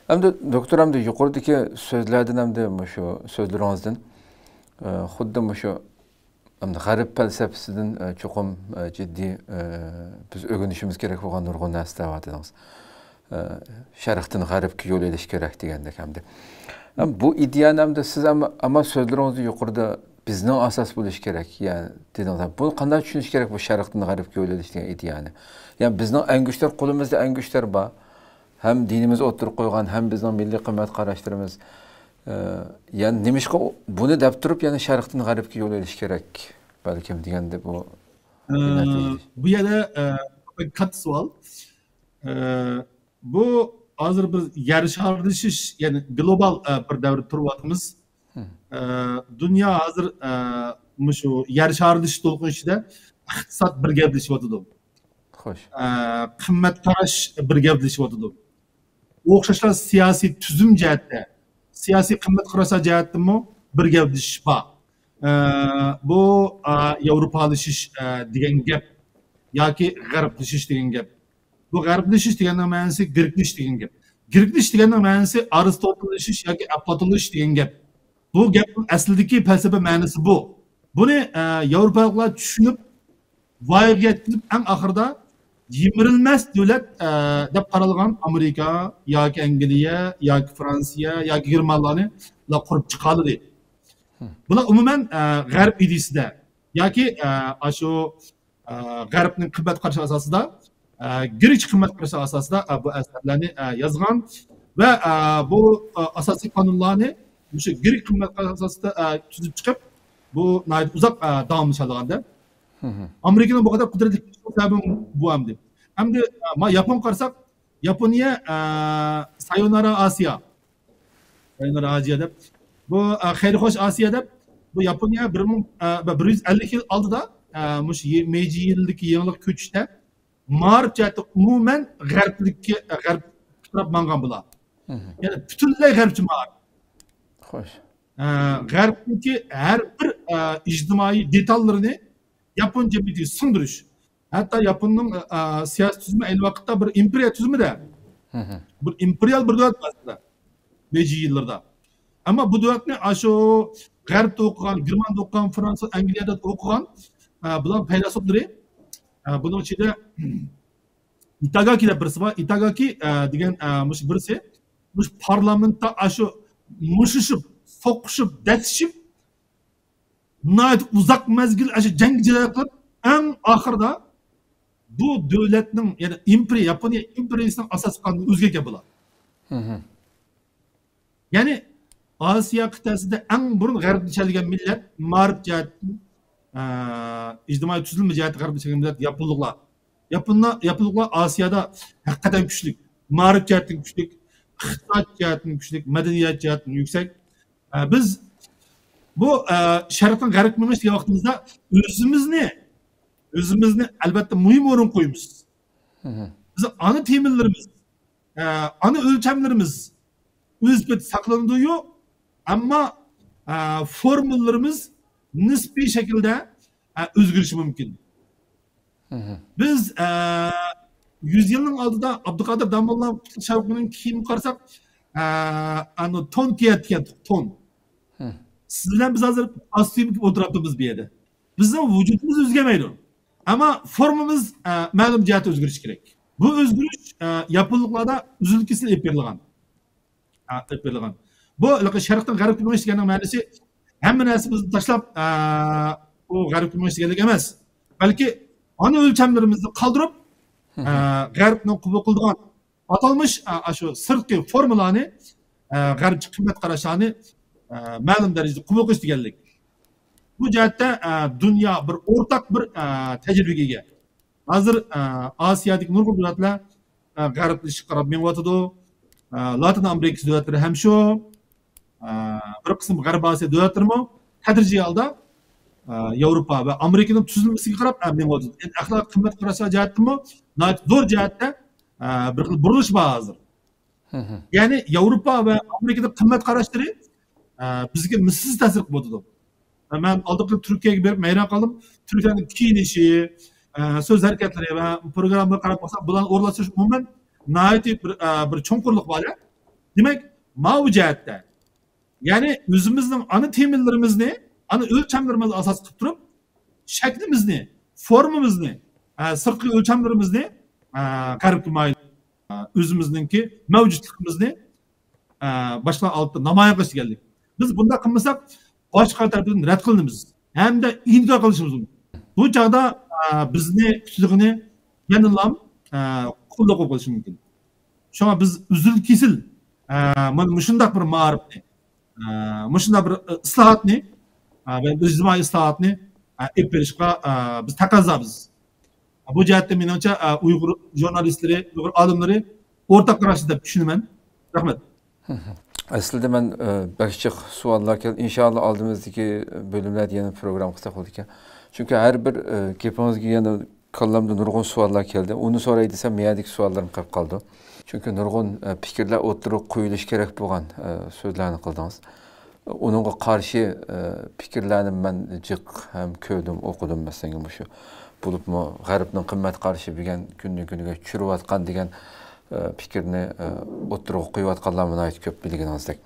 Hem de doktor hem de yukarıdaki sözlerden hem de şu sözlerinizden xuddi şu hem de garip felsefesinden çokum ciddi biz öğrenişimiz gerek olan nurgun nesne var dediniz. Şerhten garip yol ediş gerek degendek hem de. Bu ideyan hem de siz ama sözlerinizde yukarıda bizden asas buluş gerek yani dediniz. Bu qanday düşünüş gerek bu şerhten garip yol ediş degen ideyanı. Yani bizden en güçler kolumuzda en güçler var. Hem dinimiz oturup koygan hem bizden milli kıymet karıştırımız. Yani demişki bunu dep durup yani şarkıdan garipki yol ediş gerek. Belki degende bu. Bu yerde kat sual. Bu hazır biz yarışardışış yani global bir devre turvatımız. Dünya hazır şu yarışardış dolgun içinde iktisat bir gevdişiyotudu. Hoş. Kıymet karaş bir gevdişiyotudu. O'xshashlar siyosiy tuzum jihatda, siyosiy qimmat qarasa jihatdami bir gaplashish bor. Bu yevropalashish degan gap yoki g'arblashish degan gap. Bu g'arblashish deganning ma'nosi giriklish degan gap. Giriklish deganning ma'nosi aristotellashish yoki aflatonishish degan gap. Bu gapning aslidagi falsafa ma'nosi bu. Buni yevropaliklar tushunib, voyaga yetkazib, eng oxirida yemirilmez devlet de paralgan Amerika, ya ki Angliya, ya ki Fransiya, ya ki Germanlarını la kurup çıkalı değil. Buna umumen Garip idisi de, ya ki şu Garip'nin kıymet karşı asası da, Giriç kıymet karşı asası da bu eserlerini yazgan ve bu asasi kanunlarını şu Giriç kıymet karşı asası da tüzüp çıkıp bu uzak devamlı çalığında. Amerika'nın bu kadar kudretli sebebim bu hem de. Hem de Japon karsak, Japonya Sayonara Asya. Sayonara Asya'da. Bu Hayırhoş Asya'da bu Japonya 150 yıl aldı da Meiji yılındaki yenilik köçte mağrip cihette umumen garip taraf mangan bula. Yani bütünlüğü garipçi mağrip. Hoş. Garip'teki her bir ictimai detallarını Japon cemiyeti sındırış. Hatta Japon'un siyasi tüzümü el vakitte bir imperial tüzümü de. Bir imperial bir devlet aslında. Meiji yıllarda. Ama bu devlet ne? Aşağı Garip'te okuyan, German'da okuyan, Fransa, Anglia'da okuyan bunlar felsefleri. Bunun içinde Itagaki birisi var. Itagaki degen birisi parlamentta aşağı mışışıp, sokuşup, desişip nayet uzak mezgil aşağı cengiceler kılıp en ahırda bu devletinin yani Japonya imperiyasının asas kanunu özgek yapılar. Yani Asya kıtasında en burun garip çalgan millet mağrip cihetin ictimai tüzülme ciheti garip çalgan millet yapılıklar. Yapılıklar Asya'da hakikaten güçlük. Mağrip cihetin güçlük, iktisat cihetin güçlük, medeniyet cihetin yüksek. Biz bu şarkının garip mıymış diye vaktimizde özümüzni elbette mühim orun koymuş. Bizim ana temellerimiz, ana ölçemlerimiz özbet saklanıyor ama formüllerimiz nispi şekilde özgürleşi mümkün. Biz 100 yılın altında Abdülkadir Damallah Şavkı'nın kiyimi karsak ton tiyetiyen ton. Sizden biz hazır asıyım oturduğumuz bir yerde. Bizim vücudumuz özgemeydi. Ama formumuz malum cihete özgürlüş gerek. Bu özgürlüş yapılıklarda üzülkesini epirliğen. Bu şarkıdan garip bilmeyiz degenin ma'nosi hem narsamizni tashlab o garip bilmeyiz deganlik emas. Balki ana o'lchamlarimizni qoldirib g'arbni qabul qilgan atalmış shu sirtqi formulani g'arbcha qimmat qarashlarni ma'lum darajada qabul qilish deganlik. Bu jihatda dünya bir ortak bir tecrübege ega. Hazır Asya'daki nurgul devletler g'arbni qarab menyapti. Latin Amerika devletleri hem şu bir kısım Garip Asya devletleri mi tedrici alda Avrupa ve Amerika'nın tüzülmesiga qarab menyapti. Axloq qimmat qarashlar jihatimi zo'r jihatda bir burilish bor hozir. Yani Avrupa ve Amerika'da qimmat qarashlari bizga mislsiz ta'sir qilib ben aldıklı Türkiye'ye berip meyran kaldım. Türkiye'nin kiyinişi, söz hareketleri ve programda karab baksak bulan orlaşış umumen nihayet bir çonkurluk var ya. Demek bu cihatte yani özümüzün ana temellerimizni, ana ölçemlerimizni asas kılıp durup şeklimizni, formamizni, sırtqi ölçemlerimizni qarib qilmaylik. Özümüzninki mevcutluğumuzni başka altta namoyon qilish keldik. Biz bunda qilmasak boshqa tarafdan rad qilinamiz. Hamda inkor qilishimiz mumkin. Bu chog'da bizni kuchligini yanılam qo'llab qo'yishi mumkin. Shunga biz uzul kesil mana mushundaq bir ma'rifni, mushundaq bir islohotni va ijtimoiy islohotni olib berishga biz taqozomiz. Bu jihatda menimcha Uyg'ur jurnalistlari, Uyg'ur olimlari o'rtaq qarash deb tushunaman. Rahmat. Aslında ben başka suallar geldi. İnşallah aldığımızdaki bölümlerde yeni program kısa oldu ki. Çünkü her bir kepimizde yeni kallamda nurgun suallar geldi. Onu sonra edesem miyadik suallarım kap kaldı. Çünkü nurgun fikirler oturup koyuluş gerek boğan sözlerini kıldınız. Onunla karşı fikirlerini ben cık hem köydüm, okudum mesela bu şu. Bulup mu garipnin kıymet karşı bir günü çürüvatkan degen fikirni oturup koyuvatkanlarına ait köp bilgin azdık.